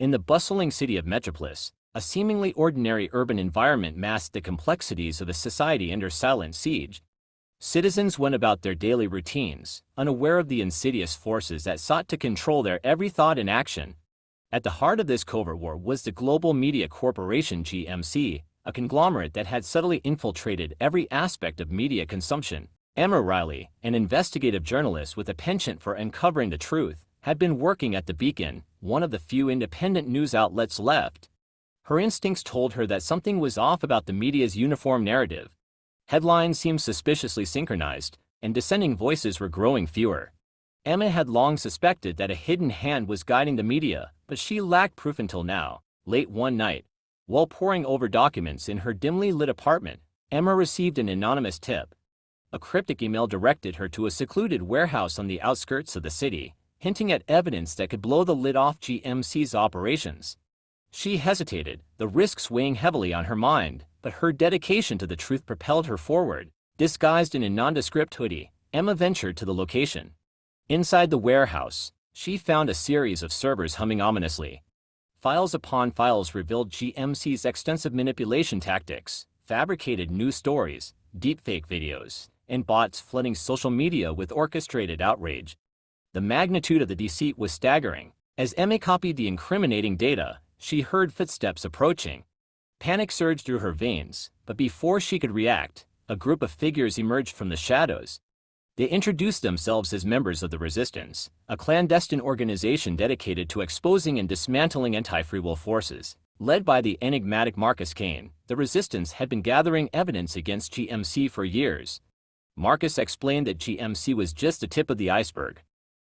In the bustling city of Metropolis, a seemingly ordinary urban environment masked the complexities of a society under silent siege. Citizens went about their daily routines, unaware of the insidious forces that sought to control their every thought and action. At the heart of this covert war was the global media corporation GMC, a conglomerate that had subtly infiltrated every aspect of media consumption. Emma Riley, an investigative journalist with a penchant for uncovering the truth, had been working at the Beacon, one of the few independent news outlets left. Her instincts told her that something was off about the media's uniform narrative. Headlines seemed suspiciously synchronized, and dissenting voices were growing fewer. Emma had long suspected that a hidden hand was guiding the media, but she lacked proof until now. Late one night, while poring over documents in her dimly lit apartment, Emma received an anonymous tip. A cryptic email directed her to a secluded warehouse on the outskirts of the city, hinting at evidence that could blow the lid off GMC's operations. She hesitated, the risks weighing heavily on her mind, but her dedication to the truth propelled her forward. Disguised in a nondescript hoodie, Emma ventured to the location. Inside the warehouse, she found a series of servers humming ominously. Files upon files revealed GMC's extensive manipulation tactics, fabricated news stories, deepfake videos, and bots flooding social media with orchestrated outrage. The magnitude of the deceit was staggering. As Emma copied the incriminating data, she heard footsteps approaching. Panic surged through her veins, but before she could react, a group of figures emerged from the shadows. They introduced themselves as members of the Resistance, a clandestine organization dedicated to exposing and dismantling Anti-Freewill Forces. Led by the enigmatic Marcus Kane, the Resistance had been gathering evidence against GMC for years. Marcus explained that GMC was just the tip of the iceberg.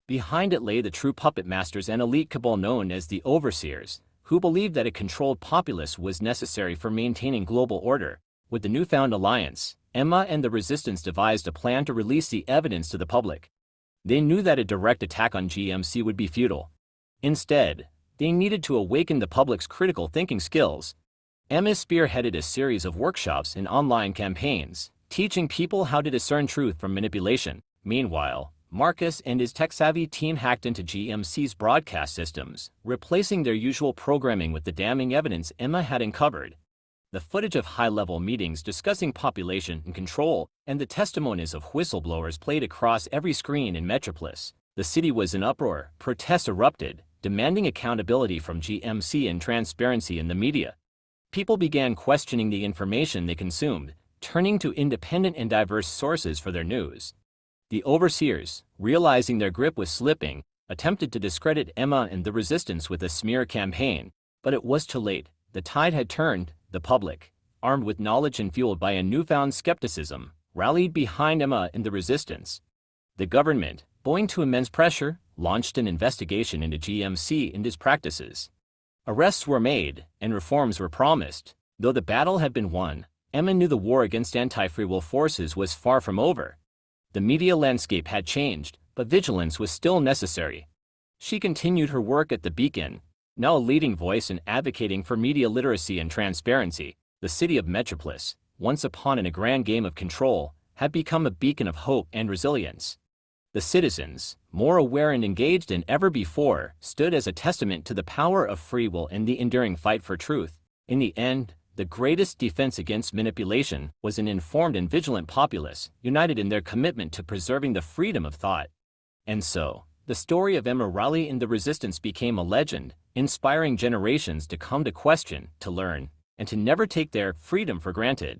Behind it lay the true puppet masters and elite cabal known as the Overseers, who believed that a controlled populace was necessary for maintaining global order. With the newfound alliance, Emma and the Resistance devised a plan to release the evidence to the public. They knew that a direct attack on GMC would be futile. Instead, they needed to awaken the public's critical thinking skills. Emma spearheaded a series of workshops and online campaigns, teaching people how to discern truth from manipulation. Meanwhile, Marcus and his tech-savvy team hacked into GMC's broadcast systems, replacing their usual programming with the damning evidence Emma had uncovered. The footage of high-level meetings discussing population and control and the testimonies of whistleblowers played across every screen in Metropolis. The city was in uproar. Protests erupted, demanding accountability from GMC and transparency in the media. People began questioning the information they consumed, turning to independent and diverse sources for their news. The Overseers, realizing their grip was slipping, attempted to discredit Emma and the Resistance with a smear campaign, but it was too late. The tide had turned. The public, armed with knowledge and fueled by a newfound skepticism, rallied behind Emma and the Resistance. The government, owing to immense pressure, launched an investigation into GMC and its practices. Arrests were made, and reforms were promised. Though the battle had been won, Emma knew the war against Anti-Freewill Forces was far from over. The media landscape had changed, but vigilance was still necessary. She continued her work at the Beacon, now a leading voice in advocating for media literacy and transparency. The city of Metropolis, once a pawn in a grand game of control, had become a beacon of hope and resilience. The citizens, more aware and engaged than ever before, stood as a testament to the power of free will and the enduring fight for truth. In the end, the greatest defense against manipulation was an informed and vigilant populace, united in their commitment to preserving the freedom of thought. And so, the story of Emma Riley and the Resistance became a legend, inspiring generations to come to question, to learn, and to never take their freedom for granted.